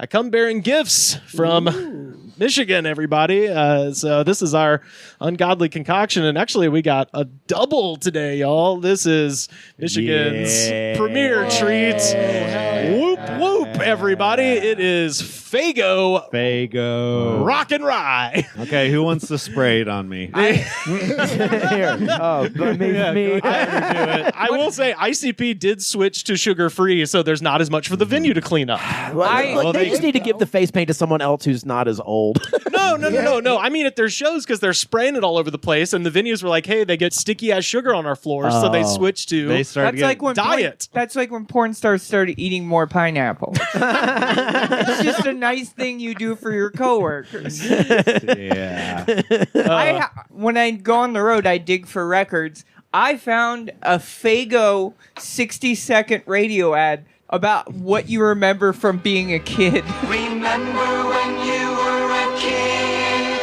I come bearing gifts from Michigan, everybody. So this is our ungodly concoction, and actually we got a double today, y'all. This is Michigan's premier treat. Whoop whoop, everybody! It is Faygo Rock Rye. Okay, who wants to spray it on me? Here. Oh, me. I will say ICP did switch to sugar-free, so there's not as much for the venue to clean up. They just need to give the face paint to someone else who's not as old. No. I mean, at their shows, because they're spraying it all over the place, and the venues were like, hey, they get sticky-ass sugar on our floors, so they switched to That's like when diet. That's like when porn stars started eating more pineapple. It's just a nice thing you do for your coworkers. Yeah. When I go on the road, I dig for records. I found a Faygo 60-second radio ad about what you remember from being a kid. Remember when you were a kid?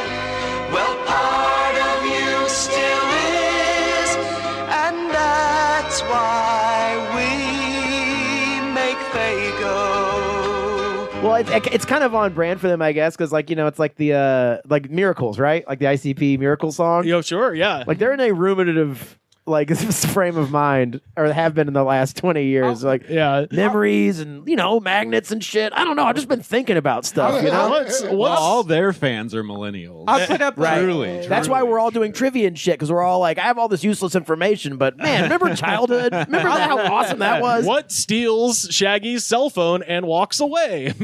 Well, part of you still is, and that's why we make Faygo. Well, it's kind of on brand for them, I guess, because it's like the like Miracles, right? Like the ICP Miracle song. Yo, sure, yeah. Like they're in a ruminative frame of mind, or have been in the last 20 years. Memories and magnets and shit. I don't know. I've just been thinking about stuff. All their fans are millennials. I'll put up Truly. That's why we're all doing trivia and shit, because we're all like, I have all this useless information, but man, remember childhood? Remember how awesome that was? What steals Shaggy's cell phone and walks away?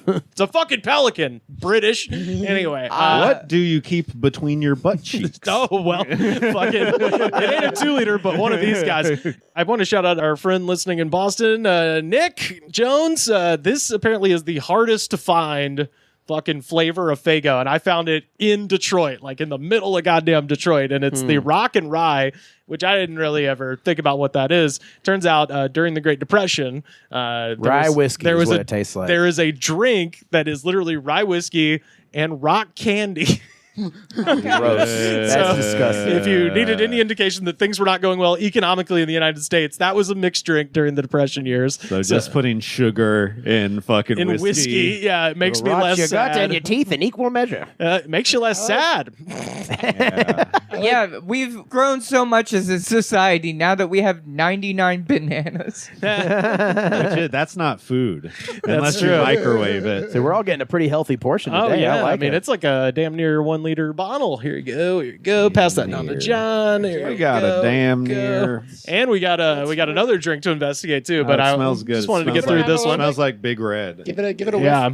It's a fucking pelican. British. Anyway. What do you keep between your butt cheeks? Oh, well, fucking, it ain't a 2-liter, but one of these guys. I want to shout out our friend listening in Boston, Nick Jones. This apparently is the hardest to find fucking flavor of Faygo, and I found it in Detroit, like in the middle of goddamn Detroit, and it's the Rock Rye, which I didn't really ever think about what that is. Turns out during the Great Depression, rye whiskey is what it tastes like. There is a drink that is literally rye whiskey and rock candy. Gross. That's disgusting. If you needed any indication that things were not going well economically in the United States, that was a mixed drink during the Depression years. So just putting sugar in fucking whiskey, yeah, it makes me less your sad. guts and your teeth in equal measure. It makes you less sad. Yeah, we've grown so much as a society now that we have 99 bananas. That's not food. Unless you true. microwave it. So we're all getting a pretty healthy portion today. Oh yeah, I mean it's like a damn near 1-liter bottle. Here you go. Pass that down to John. Here We got a damn near. And we got another drink to investigate too. But it smells good. Just wanted to get through this one. It smells like Big Red. Give it a whiff. Yeah,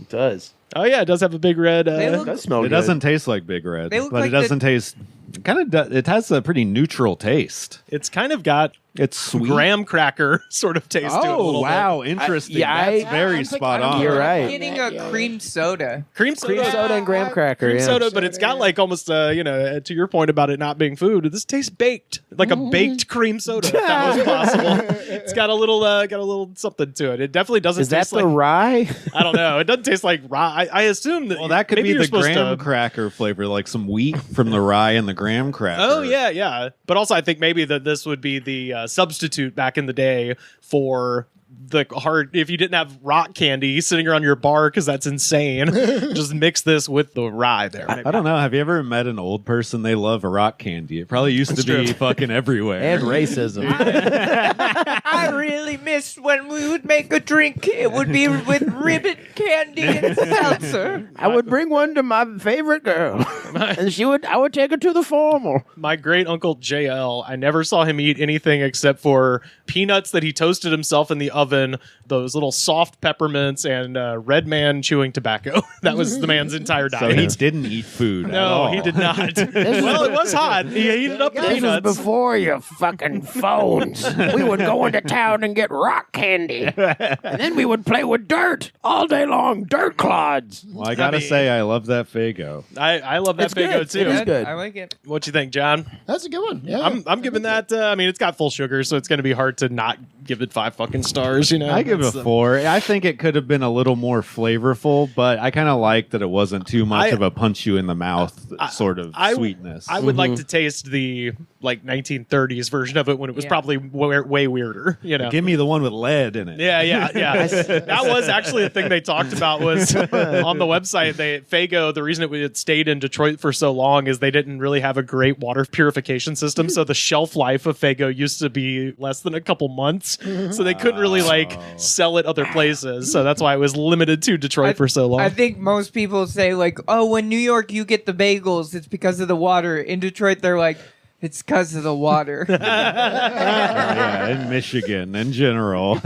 it does. Oh yeah, it does have a big red. It does smell It good. doesn't taste like Big Red, They look but like it doesn't taste. It has a pretty neutral taste. It's kind of got It's sweet. graham cracker sort of taste to it a Oh little wow, interesting. That's very I'm spot thinking- on. You're right. Getting a cream soda. bit. Cream soda. Cream soda and graham cracker. Cream yeah. soda, but it's got like almost, to your point about it not being food. This tastes baked, like a baked cream soda. If that was possible. It's got a little something to it. It definitely doesn't. Is that taste the like, rye? I don't know. It doesn't taste like rye. I assume that. Well, that could maybe be you're the supposed graham to- cracker flavor, like some wheat from the rye and the graham cracker. Oh yeah. But also, I think maybe that this would be the substitute back in the day for the hard. If you didn't have rock candy sitting around your bar, because that's insane, just mix this with the rye there. I don't know. Have you ever met an old person? They love a rock candy. It probably used to be fucking everywhere. And racism. I really miss when we would make a drink. It would be with ribbon candy and seltzer. I would bring one to my favorite girl, and I would take her to the formal. My great uncle JL, I never saw him eat anything except for peanuts that he toasted himself in the oven, those little soft peppermints, and Red Man chewing tobacco. That was the man's entire So diet. he didn't eat food. at No, all. he did not. Well, it was hot. He heated up the This was peanuts. before your fucking phones. We would go into town and get rock candy, and then we would play with dirt all day long. Dirt clods. Well, I gotta say, I love that Faygo. I love that It's Faygo good. too. It is good. I like it. What you think, John? That's a good one. Yeah. I'm giving that. I mean, it's got full sugar, so it's going to be hard to not give it 5 fucking stars. You know, I give it That's, a 4. I think it could have been a little more flavorful, but I kind of like that it wasn't too much of a punch you in the mouth sort of sweetness. I would like to taste the like 1930s version of it when it was probably way weirder. You know, Give me the one with lead in it. yeah. That was actually a thing they talked about was on the website. Faygo, the reason it had stayed in Detroit for so long is they didn't really have a great water purification system. So the shelf life of Faygo used to be less than a couple months. So they couldn't really like sell it other places. So that's why it was limited to Detroit for so long. I think most people say like, oh, when New York you get the bagels, it's because of the water. In Detroit, they're like, it's because of the water. Yeah, in Michigan, in general.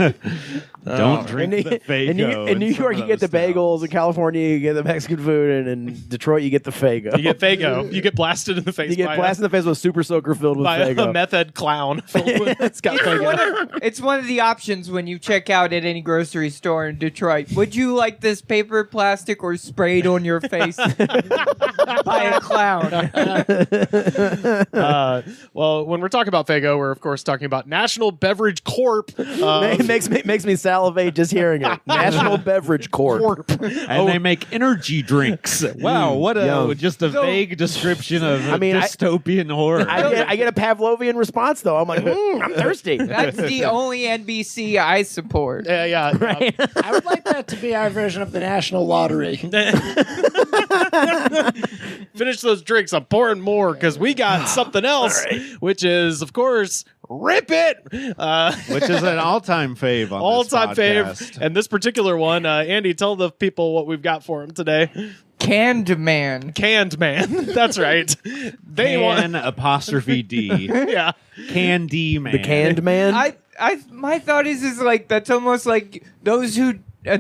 Don't drink the Faygo. In New York, you get the bagels. In California, you get the Mexican food. And in Detroit, you get the Faygo. You get Faygo. You get blasted in the face. You get blasted in the face with a super soaker filled with by Faygo. a meth head clown. Filled with, It's got Faygo. It's one of the options when you check out at any grocery store in Detroit. Would you like this paper, plastic, or sprayed on your face by a clown? Well, when we're talking about Faygo, we're of course talking about Natural Beverage Corp. It makes me salivate just hearing it. National Beverage Corp. And they make energy drinks. Wow, what a just a vague description of dystopian horror. I get a Pavlovian response though. I'm like, I'm thirsty. That's the only NBC I support. Right. I would like that to be our version of the National Lottery. Finish those drinks. I'm pouring more because we got something else, which is, of course, Rip It, which is an all-time fave on all-time this fave. podcast. And this particular one, Andy, tell the people what we've got for them today. Canned Man. Canned Man. That's right. They Can apostrophe D. yeah. Candy Man. The canned man. My thought is like that's almost like those who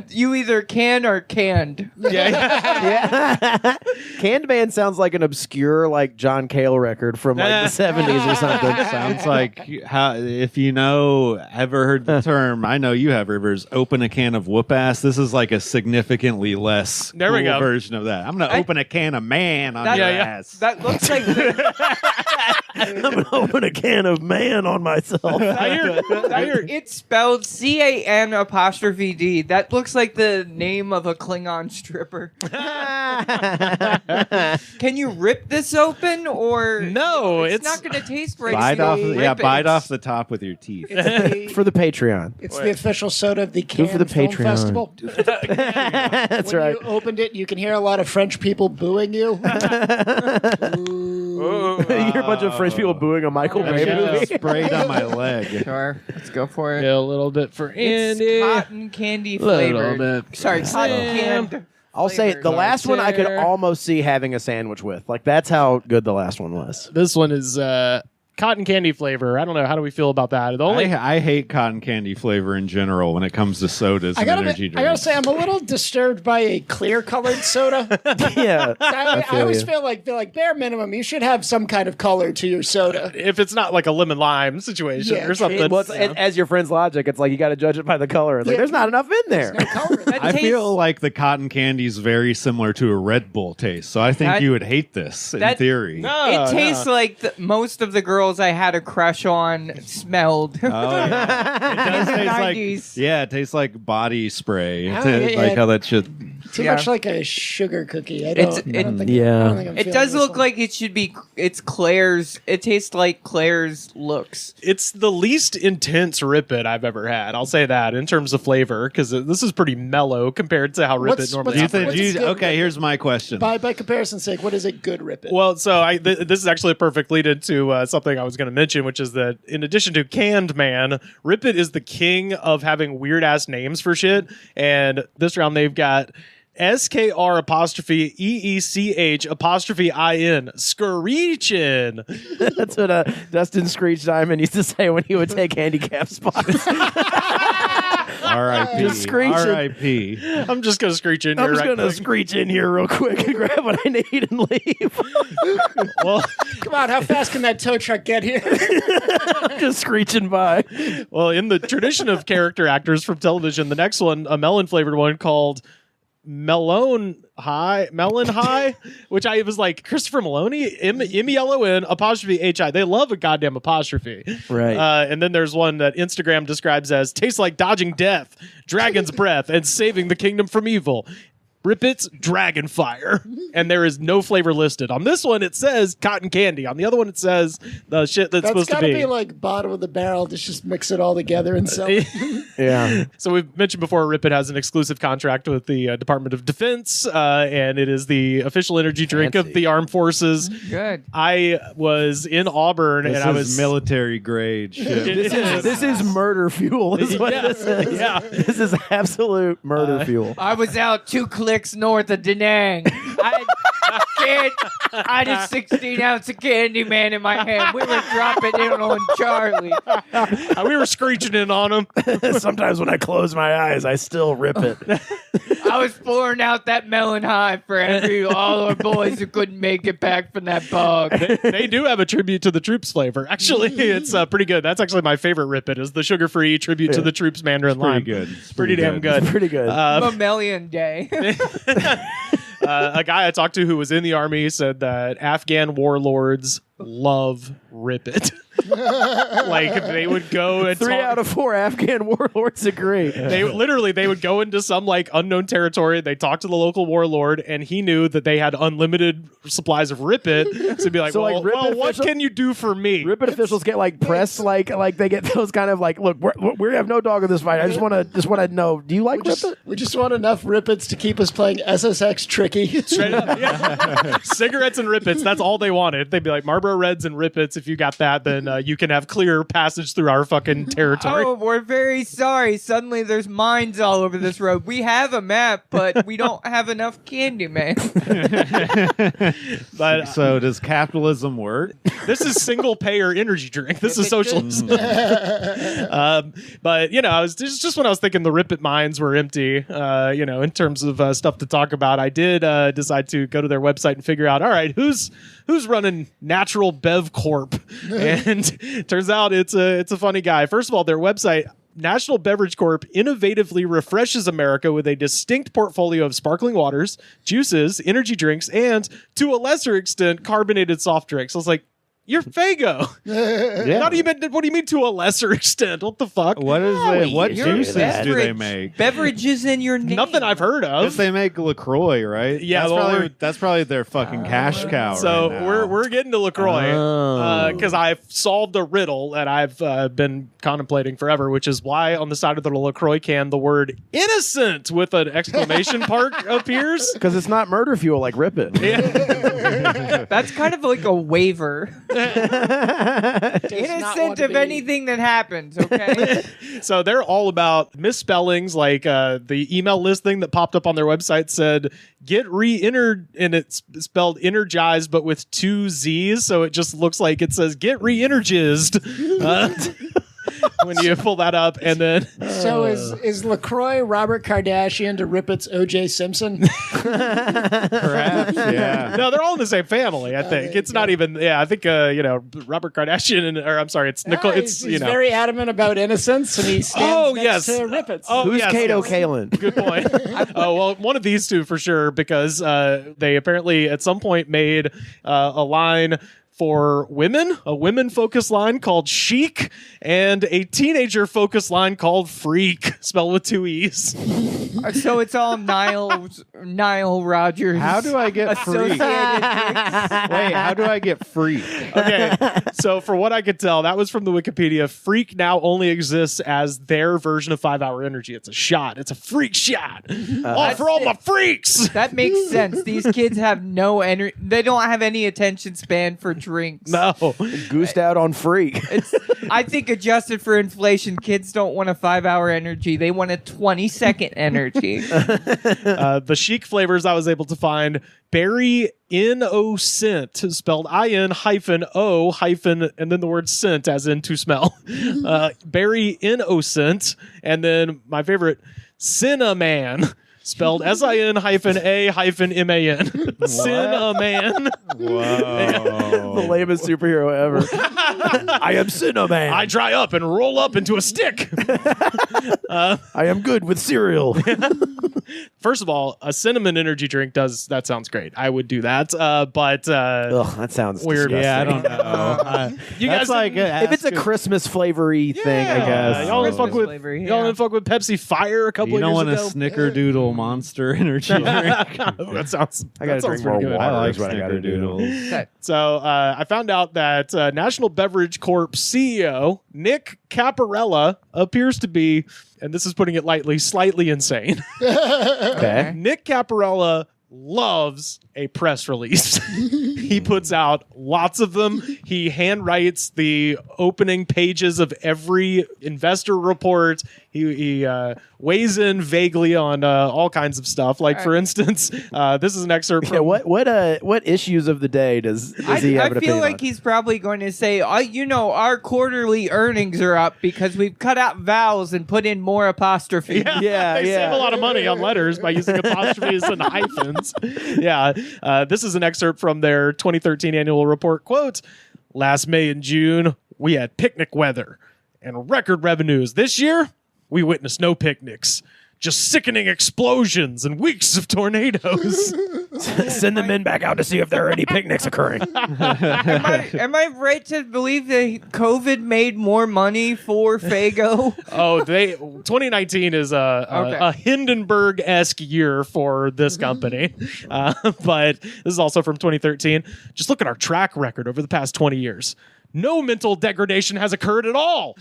you either can or canned. Yeah. Canned man sounds like an obscure like John Cale record from like the 70s or something. Sounds like if you ever heard the term, I know you have, Rivers, open a can of whoop ass. This is like a significantly less There we cool go. version of that. I'm going to open a can of man on your ass. That looks like I'm gonna open a can of man on myself. it's spelled CAN apostrophe D. That looks like the name of a Klingon stripper. Can you rip this open or No, It's not going to taste right. Bite Rip it. off the top with your teeth. For the Patreon. It's the official soda of the Cannes for the Film Patreon. Festival. That's when right. you opened it, you can hear a lot of French people booing you. You hear a bunch of French people booing a Michael Bay movie. Sprayed on my leg. Sure, let's go for it. Yeah, a little bit for It's Andy. cotton candy Little flavored. bit. Sorry, cotton canned. I'll say the last one I could almost see having a sandwich with. Like that's how good the last one was. This one is cotton candy flavor. I don't know. How do we feel about that? The only I hate cotton candy flavor in general when it comes to sodas and energy drinks. I gotta say, I'm a little disturbed by a clear-colored soda. Yeah. I always feel like bare minimum, you should have some kind of color to your soda. if it's not like a lemon lime situation Yeah, or something. Well, as your friend's logic, it's like you got to judge it by the color. It's like there's not enough in there. No color. I feel like the cotton candy is very similar to a Red Bull taste, so I think That- you would hate this in that- theory. It tastes like most of the girls I had a crush on smelled. Oh, yeah. It does taste like 90s. it tastes like body spray. Oh, Like yeah. how that should. Too Yeah. much like a sugar cookie. I It's- don't think I don't think I'm It feeling does this look one. like it should be. It's Claire's. It tastes like Claire's looks. It's the least intense Rip It I've ever had. I'll say that in terms of flavor because this is pretty mellow compared to how Rip What's- It normally what's- operates. what's good Okay, Rip It? here's my question. By comparison's sake, what is a good Rip It? Well, so this is actually a perfect lead into something I was going to mention, which is that in addition to Canned Man, Rip It is the king of having weird ass names for shit. And this round they've got SKR apostrophe EECH apostrophe IN Screechin. That's what Dustin Screech Diamond used to say when he would take handicap spots. R.I.P. Just screeching. R.I.P. I'm just going to screech in here. I'm just right gonna quick. screech in here real quick and grab what I need and leave. Well, Come on, how fast can that tow truck get here? Just screeching by. well, in the tradition of character actors from television, the next one, a melon flavored one called Melon High, which I was like, Christopher Maloney, M-E-L-O-N apostrophe H-I. They love a goddamn apostrophe. Right. And then there's one that Instagram describes as tastes like dodging death, dragon's breath, and saving the kingdom from evil. Rip It's Dragon Fire, and there is no flavor listed. On this one, it says cotton candy. On the other one, it says the shit that's supposed to be. That's gotta be like bottom of the barrel to just mix it all together and sell it. Yeah. So we've mentioned before, Rip It has an exclusive contract with the Department of Defense, and it is the official energy drink of the armed forces. Good. I was in Auburn, This and I is was military grade shit. This is murder fuel. Is what this is. Yeah. This is absolute murder fuel. I was out 2 clicks north of Da Nang. I had a 16-ounce of Candyman in my hand. We were dropping in on Charlie. we were screeching in on him. Sometimes when I close my eyes, I still rip it. I was pouring out that melon high for all our boys who couldn't make it back from that bog. They do have a tribute to the troops flavor. Actually, it's pretty good. That's actually my favorite Rip It, is the sugar-free tribute to the troops Mandarin Pretty lime. good. It's pretty damn good. It's pretty good. Mammalian Day. A guy I talked to who was in the army said that Afghan warlords love Rip It. Like, they would go and 3 out of 4 Afghan warlords agree. they would go into some like unknown territory. They talk to the local warlord, and he knew that they had unlimited supplies of Rip It. So he'd be like, So, like, Rip It what official- can you do for me? Rip It officials get like press, like they get those kind of like, look, we have no dog in this fight. I just want to know, do you like Rip It? We just want enough Rip Its to keep us playing SSX Tricky. Straight up, yeah. Cigarettes and Rip Its, that's all they wanted. They'd be like, Marlboro Reds and Rip Its, if you got that, then you can have clear passage through our fucking territory. Oh, we're very sorry. Suddenly there's mines all over this road. We have a map, but we don't have enough candy, man. But So does capitalism work? this is single payer energy drink. This is socialism. But I was just when I was thinking the Rip It mines were empty, in terms of stuff to talk about, I did decide to go to their website and figure out, all right, who's running Natural Bev Corp? And turns out it's a funny guy. First of all, their website, Natural Beverage Corp, innovatively refreshes America with a distinct portfolio of sparkling waters, juices, energy drinks, and, to a lesser extent, carbonated soft drinks. I was like, you're Faygo. Yeah. What do you mean to a lesser extent? What the fuck? What You're juices do they beverage. make? Beverages in your name. Nothing I've heard Guess of. they make LaCroix, right? Yeah, that's, well, probably, that's probably their fucking cash cow. So right now. we're getting to LaCroix Oh. because I've solved a riddle that I've been contemplating forever, which is why on the side of the LaCroix can the word innocent with an exclamation mark appears. Because it's not murder fuel like Rip It. That's kind of like a waiver. not Innocent want to of be- anything that happens, okay? So they're all about misspellings. Like the email list thing that popped up on their website said "get re-entered," and it's spelled energized but with 2 Z's, so it just looks like it says "get re-energized." When you pull that up, and then So is LaCroix Robert Kardashian to Rip Its O.J. Simpson? perhaps, yeah. no, they're all in the same family. I think it's not even. Yeah, I think Robert Kardashian or I'm sorry, it's Nicole. It's he's very adamant about innocence, and he stands next to Rip Its. Oh, Who's yes, Kato yes. Kalin? Good point. Oh well, one of these two for sure, because they apparently at some point made a line for women, a women-focused line called Chic, and a teenager-focused line called Freak, spelled with 2 E's. So it's all Nile Rodgers. How do I get freak? associated drinks. Wait, how do I get freak? Okay, so for what I could tell, that was from the Wikipedia. Freak now only exists as their version of 5-hour energy. It's a shot. It's a freak shot. All for all my freaks. That makes sense. These kids have no energy. They don't have any attention span for drinks. No. Goosed out on Freak. I think adjusted for inflation, kids don't want a 5-hour energy. They want a 20-second energy. The Chic flavors I was able to find: berry innocent, spelled IN-O- and then the word scent as in to smell. Berry innocent, and then my favorite, cinnamon, spelled SIN-A-MAN. Cinnamon. Whoa. The lamest superhero ever. I am Cinnamon. I dry up and roll up into a stick. I am good with cereal. First of all, a cinnamon energy drink that sounds great. I would do that. But Ugh, that sounds weird. disgusting. Yeah, I don't know. You guys like If it's a Christmas flavory thing, I guess. y'all didn't Christmas fuck with flavor, y'all didn't fuck with Pepsi Fire a couple you of don't years want ago. a Snickerdoodle Monster energy drink. That sounds. I gotta that sounds drink more pretty good. water. I like is what I gotta do. Snickerdoodles. So I found out that National Beverage Corp CEO Nick Caporella appears to be, and this is putting it lightly, slightly insane. Okay. Nick Caporella loves a press release. He puts out lots of them. He handwrites the opening pages of every investor report. He weighs in vaguely on all kinds of stuff. Like, for instance, this is an excerpt from... What issues of the day does he have an I opinion feel like on? he's probably going to say, our quarterly earnings are up because we've cut out vowels and put in more apostrophes. Yeah, They yeah. save a lot of money on letters by using apostrophes and hyphens. Yeah. This is an excerpt from their 2013 annual report. Quote, last May and June, we had picnic weather and record revenues. This year, we witnessed no picnics. Just sickening explosions and weeks of tornadoes. Send the men back out to see if there are any picnics occurring. Am I right to believe that COVID made more money for Faygo? 2019 is a Hindenburg-esque year for this company. But this is also from 2013. Just look at our track record over the past 20 years. No mental degradation has occurred at all.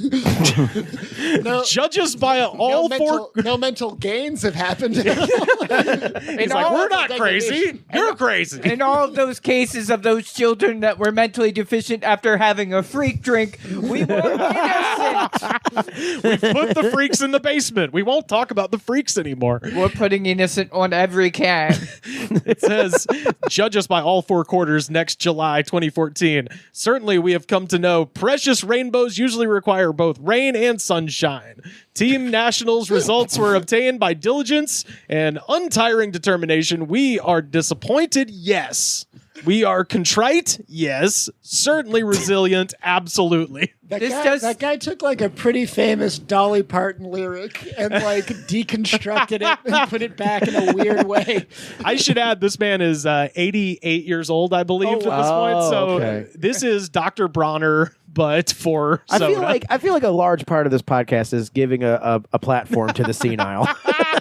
Judges by all four. No mental gains have happened. He's like, we're not crazy. You're crazy. In all of those cases of those children that were mentally deficient after having a freak drink, we were innocent. We've put the freaks in the basement. We won't talk about the freaks anymore. We're putting innocent on every can. It says, judge us by all four quarters next July 2014. Certainly we have come to know precious rainbows usually require both rain and sunshine. Team Nationals results were obtained by diligence and untiring determination. We are disappointed, yes. We are contrite, yes. Certainly resilient, absolutely. That guy took like a pretty famous Dolly Parton lyric and like deconstructed it and put it back in a weird way. I should add, this man is 88 years old, I believe, at this point. So okay. This is Dr. Bronner, but for soda. I feel like a large part of this podcast is giving a platform to the senile.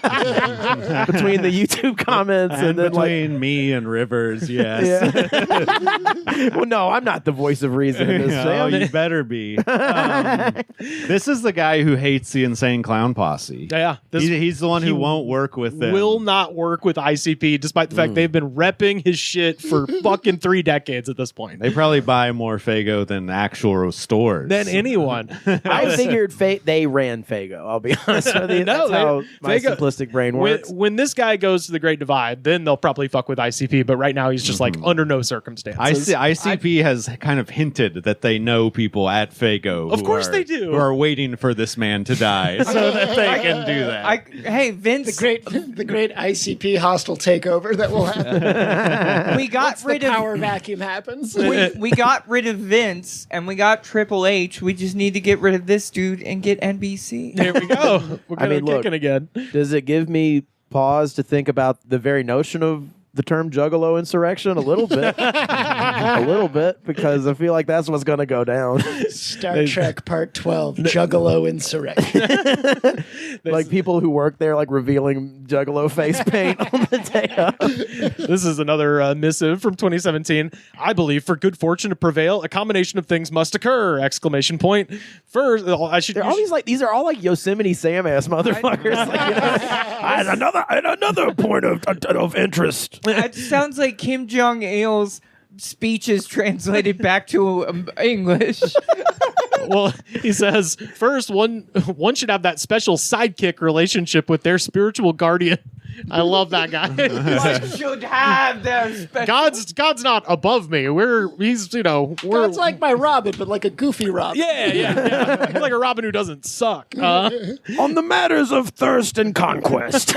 Between the YouTube comments and then between me and Rivers, yes. Yeah. Well, no, I'm not the voice of reason in this. Oh, Sam. you better be. This is the guy who hates the Insane Clown Posse. Yeah, He's the one who won't work with them. Will not work with ICP, despite the fact they've been repping his shit for fucking 3 decades at this point. They probably buy more Faygo than actual stores. Than anyone. I figured they ran Faygo. I'll be honest with you. No, That's how my Faygo- simplistic brain works. When this guy goes to the Great Divide, then they'll probably fuck with ICP. But right now, he's just like under no circumstances. ICP has kind of hinted that they know people at Faygo. Of course they do. Who are waiting for this man to die so that they can do that. Hey, Vince, The great ICP hostile takeover that will happen. we got Once the rid of power vacuum happens. we got rid of Vince and we got Triple H. We just need to get rid of this dude and get NBC. There we go. We're kicking look, again. Does it give me pause to think about the very notion of the term juggalo insurrection? A little bit. A little bit, because I feel like that's what's going to go down. Star Trek Part 12, Juggalo Insurrection. Like people who work there, like revealing juggalo face paint on the day of. This is another missive from 2017. I believe for good fortune to prevail, a combination of things must occur! Exclamation point. First, These are all like Yosemite Sam ass motherfuckers. Another point of interest. It sounds like Kim Jong Il's speeches translated back to English. Well, he says, first, one should have that special sidekick relationship with their spiritual guardian. I love that guy. One should have their special... God's not above me. He's God's like my Robin, but like a goofy Robin. Yeah. He's like a Robin who doesn't suck. On the matters of thirst and conquest.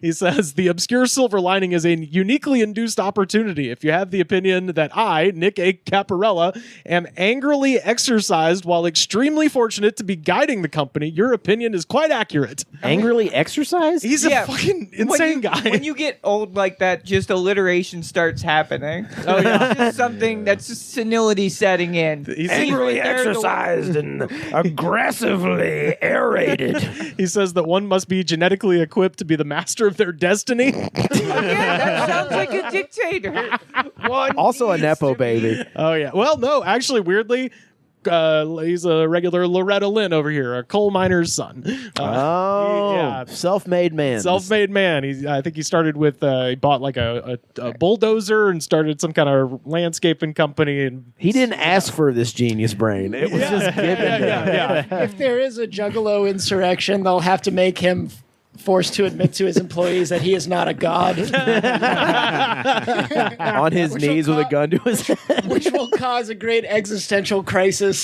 He says, the obscure silver lining is a uniquely induced opportunity. If you have the opinion that I, Nick A. Caporella, am angrily exercised while extremely fortunate to be guiding the company, your opinion is quite accurate. Angrily exercised? exercised? He's a fucking insane guy. When you get old like that, just alliteration starts happening. Oh, yeah. It's just something that's just senility setting in. He's Angrily right there, the- exercised and aggressively aerated. He says that one must be genetically equipped to be the master of their destiny. Yeah, that sounds like a dictator. One Also a needs Nepo to be- baby. Oh, yeah. Well, no, actually, weirdly, he's a regular Loretta Lynn over here, a coal miner's son. Yeah. Self-made man. Self-made man. I think he started with he bought like a bulldozer and started some kind of landscaping company. And He didn't ask for this genius brain. It was just given to him. yeah. If there is a Juggalo insurrection, they'll have to make him forced to admit to his employees that he is not a god, On his Which will knees with a co- gun to his head. which will cause a great existential crisis.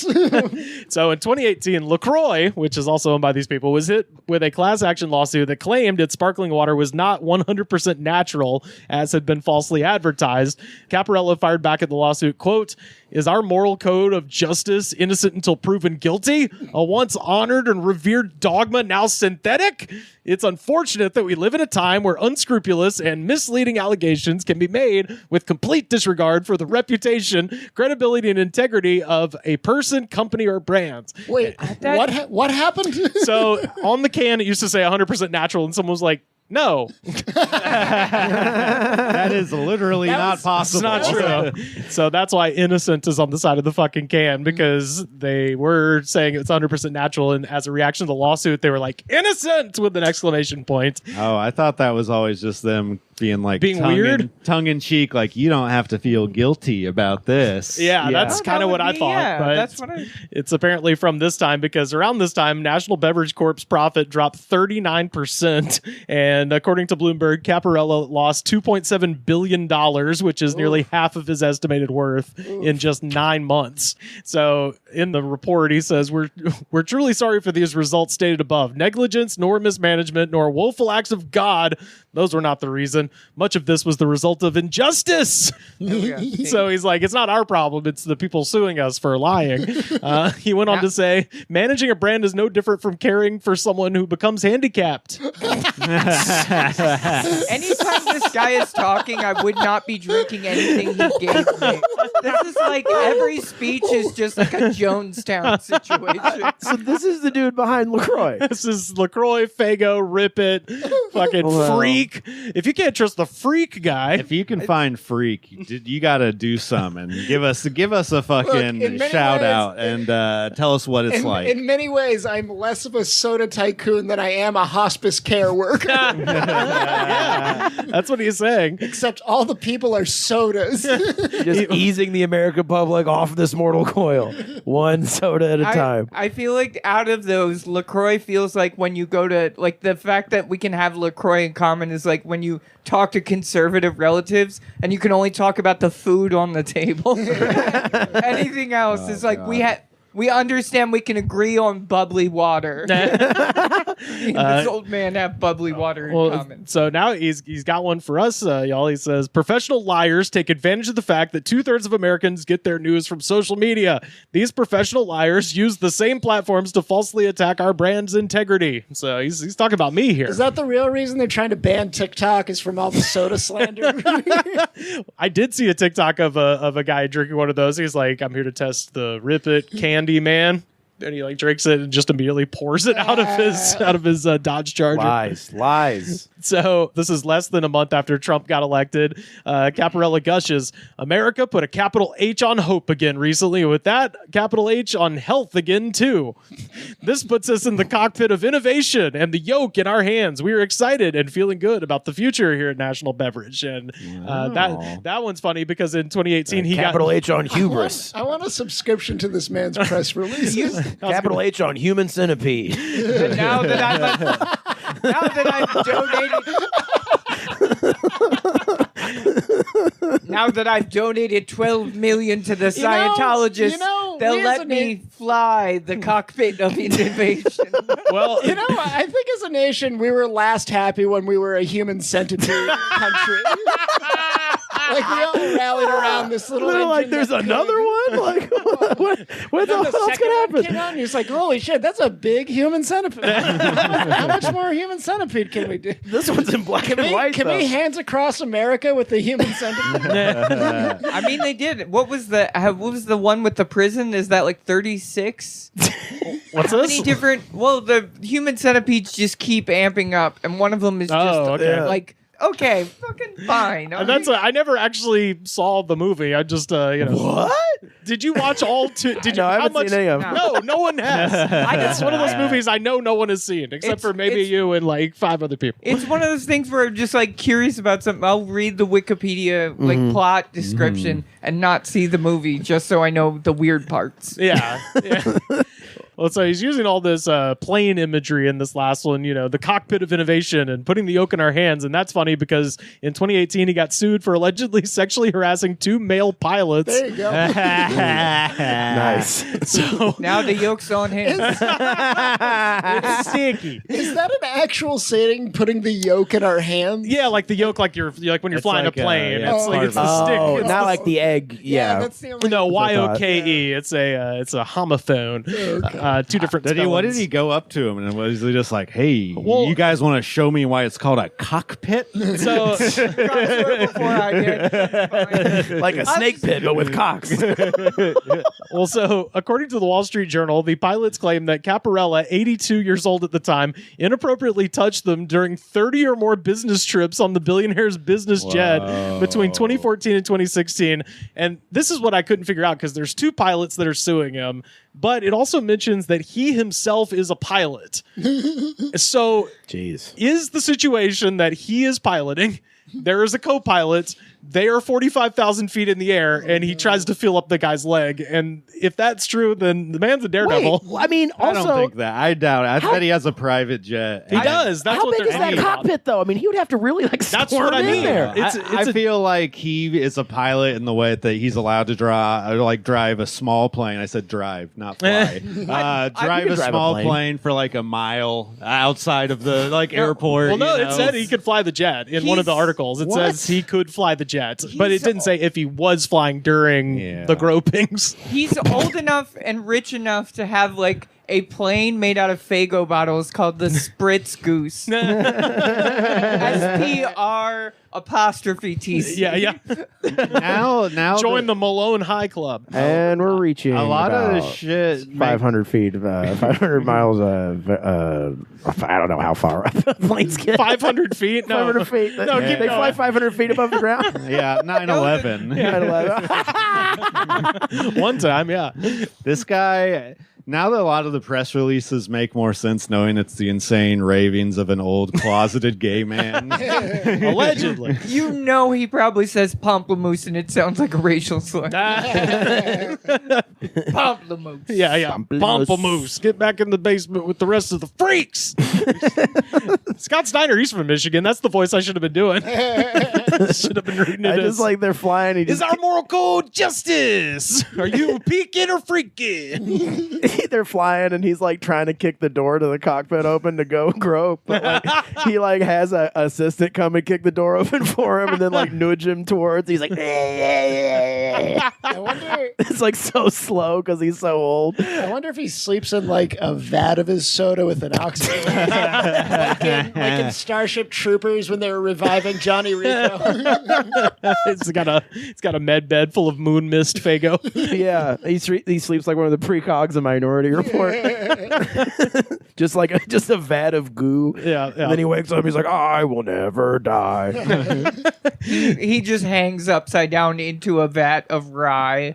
So in 2018, LaCroix, which is also owned by these people, was hit with a class action lawsuit that claimed its sparkling water was not 100% natural, as had been falsely advertised. Caporella fired back at the lawsuit, quote, "Is our moral code of justice innocent until proven guilty? A once honored and revered dogma now synthetic? It's unfortunate that we live in a time where unscrupulous and misleading allegations can be made with complete disregard for the reputation, credibility, and integrity of a person, company, or brand." Wait, what happened? So on the can, it used to say 100% natural, and someone was like, no, That is literally not it's possible. not true. So that's why innocent is on the side of the fucking can, because they were saying it's 100% natural, and as a reaction to the lawsuit, they were like, innocent, with an exclamation point. Oh, I thought that was always just them being like Being weird? tongue in cheek, like you don't have to feel guilty about this. Yeah, that's Oh, kind that of would what I be- thought. yeah, but that's what I- it's apparently from this time, because around this time, National Beverage Corp's profit dropped 39%. And according to Bloomberg, Caporella lost $2.7 billion, which is nearly half of his estimated worth in just 9 months. So in the report, he says, we're truly sorry for these results stated above. Negligence, nor mismanagement, nor woeful acts of God, those were not the reason. Much of this was the result of injustice. So he's like, it's not our problem. It's the people suing us for lying. He went on to say, managing a brand is no different from caring for someone who becomes handicapped. Anytime this guy is talking, I would not be drinking anything he gave me. This is like every speech is just like a Jonestown situation. So this is the dude behind LaCroix. This is LaCroix, Faygo, Rip It, fucking Wow. Freak. If you can't trust the Freak guy, If you can find Freak, you got to do some and give us a fucking in many shout ways, out and tell us what it's like. In many ways, I'm less of a soda tycoon than I am a hospice care worker. yeah, that's what he's saying. Except all the people are sodas. Just easing the American public off this mortal coil. One soda at a time. I feel like out of those, LaCroix feels like when you go to, like, the fact that we can have LaCroix in common is like when you talk to conservative relatives and you can only talk about the food on the table. Anything else is like, we understand we can agree on bubbly water. This old man have bubbly water in common. So now he's got one for us, y'all. He says, professional liars take advantage of the fact that 2/3 of Americans get their news from social media. These professional liars use the same platforms to falsely attack our brand's integrity. So he's talking about me here. Is that the real reason they're trying to ban TikTok? Is from all the soda slander? I did see a TikTok of a guy drinking one of those. He's like, I'm here to test the Rip It Candy Man. And he like drinks it and just immediately pours it out of his Dodge Charger. Lies. So this is less than a month after Trump got elected. Caporella gushes, America put a capital H on hope again recently. With that, capital H on health again too. This puts us in the cockpit of innovation and the yoke in our hands. We are excited and feeling good about the future here at National Beverage. And that one's funny because in 2018 he Capital got H on hubris. I want a subscription to this man's press release. Capital H on human centipede. And now that I've donated 12 million to the Scientologists, they'll let me fly the cockpit of innovation. well, I think as a nation, we were last happy when we were a human centipede country. Like we all rallied around this little. They're like, engine there's that another could. one? like, what the hell's second gonna one happen? came out, and he's like, "Holy shit, that's a big human centipede! How much more human centipede can we do? This one's in black and white. Can we hands across America with the human centipede?" I mean, they did. What was the one with the prison? Is that like 36? What's How this? many different? Well, the human centipedes just keep amping up, and one of them is just okay. like, okay, fucking fine. And that's I never actually saw the movie. I just What? Did you watch all two? Did you? No, I how haven't much? seen any of them. No one has. It's one of those movies I know no one has seen except for maybe you and like 5 other people. It's one of those things where I'm just like curious about something. I'll read the Wikipedia like plot description and not see the movie just so I know the weird parts. Yeah. Well, so he's using all this plane imagery in this last one, the cockpit of innovation and putting the yoke in our hands. And that's funny because in 2018, he got sued for allegedly sexually harassing 2 male pilots. There you go. Nice. So Now the yoke's on him. it's sticky. Is that an actual saying? Putting the yoke in our hands? Yeah, like the yoke, like when you're It's flying like a plane. yeah, it's like it's the Oh, stick. It's not the- like the egg. Yeah. that's the only. No, what I thought. Y-O-K-E. It's a homophone. 2 different spellings. What did he go up to him and was he just like, "Hey, Well- you guys want to show me why it's called a cockpit?" So Before I did. Like a snake pit, but with cocks. Well, so according to the Wall Street Journal, the pilots claim that Caporella, 82 years old at the time, inappropriately touched them during 30 or more business trips on the billionaire's business jet between 2014 and 2016. And this is what I couldn't figure out because there's 2 pilots that are suing him, but it also mentions that he himself is a pilot. So Jeez. is the situation that he is piloting, there is a co-pilot, they are 45,000 feet in the air, and he tries to fill up the guy's leg. And if that's true, then the man's a daredevil. Wait, I mean, I also, don't think that. I doubt it. I bet he has a private jet. He does. That's how what big they're is that saying. cockpit, though? I mean, he would have to really like That's squirm what I in mean. there. I feel like he is a pilot in the way that he's allowed to drive a small plane. I said drive, not fly. Drive a small plane for like a mile outside of the airport. Well, no, you it know? said he could fly the jet in one of the articles. It says he could fly the jet, but it didn't say if he was flying during the gropings. He's old enough and rich enough to have like a plane made out of Faygo bottles called the Spritz Goose. SPR''TC. Yeah. now Join the Malone High Club. And we're reaching a lot of about the shit. 500 feet, 500 miles. I don't know how far up planes get. 500 feet? No. 500 feet. No, keep they going. fly 500 feet above the ground. Yeah, 9/11. One time, yeah. This guy. Now that a lot of the press releases make more sense knowing it's the insane ravings of an old closeted gay man. Allegedly. You know he probably says pamplemousse and it sounds like a racial slur. Pamplemousse. Yeah. Pamplemousse. Get back in the basement with the rest of the freaks. Scott Steiner, he's from Michigan. That's the voice I should have been doing. Should have been reading it I as, just like they're flying. He is just our moral code justice? Are you peeking or freaking? they're flying, and he's like trying to kick the door to the cockpit open to go grope. But like, he like has a assistant come and kick the door open for him, and then like nudge him towards. He's like, I wonder. it's like so slow because he's so old. I wonder if he sleeps in like a vat of his soda with an oxygen. like in Starship Troopers when they were reviving Johnny Rico. It's got a med bed full of moon mist Faygo. Yeah, he sleeps like one of the precogs of Minority Report. just a vat of goo. Yeah. And then he wakes up. He's like, I will never die. He just hangs upside down into a vat of rye.